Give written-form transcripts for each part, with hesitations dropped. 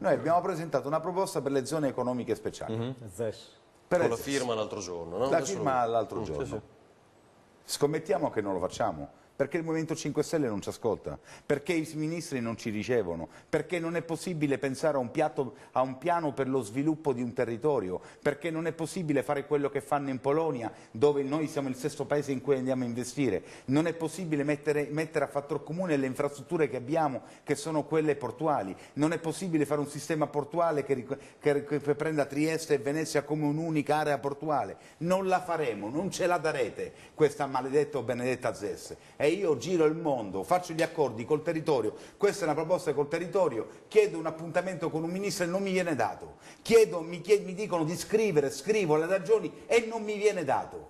Noi abbiamo presentato una proposta per le zone economiche speciali. ZES. Per Con le la ZES. firma l'altro giorno, no? La Adesso firma l'altro giorno. sì. Scommettiamo che non lo facciamo, perché il Movimento 5 Stelle non ci ascolta, perché i ministri non ci ricevono, perché non è possibile pensare a un piano per lo sviluppo di un territorio, perché non è possibile fare quello che fanno in Polonia, dove noi siamo il sesto paese in cui andiamo a investire, non è possibile mettere a fattor comune le infrastrutture che abbiamo, che sono quelle portuali, non è possibile fare un sistema portuale che prenda Trieste e Venezia come un'unica area portuale, non la faremo, non ce la darete questa maledetta o benedetta ZES. E io giro il mondo, faccio gli accordi col territorio, questa è una proposta col territorio, chiedo un appuntamento con un ministro e non mi viene dato, mi dicono di scrivere, scrivo le ragioni e non mi viene dato.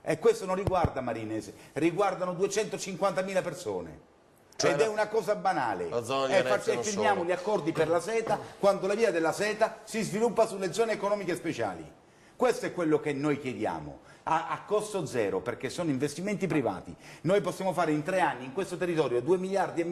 E questo non riguarda Marinese, riguardano 250.000 persone. Cioè ed è una cosa banale. la zona di Venezia non firmiamo solo. gli accordi per la seta quando la via della seta si sviluppa sulle zone economiche speciali. Questo è quello che noi chiediamo, a costo zero, perché sono investimenti privati. Noi possiamo fare in 3 anni in questo territorio 2,5 miliardi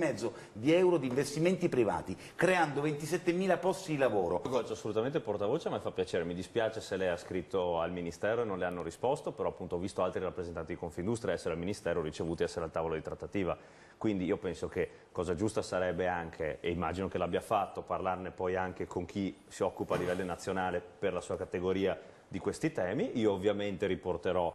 di euro di investimenti privati, creando 27.000 posti di lavoro. Io faccio assolutamente portavoce, ma mi fa piacere. Mi dispiace se lei ha scritto al Ministero e non le hanno risposto, però appunto ho visto altri rappresentanti di Confindustria essere al Ministero, ricevuti essere al tavolo di trattativa. Quindi io penso che cosa giusta sarebbe anche, e immagino che l'abbia fatto, parlarne poi anche con chi si occupa a livello nazionale per la sua categoria di questi temi. Io ovviamente riporterò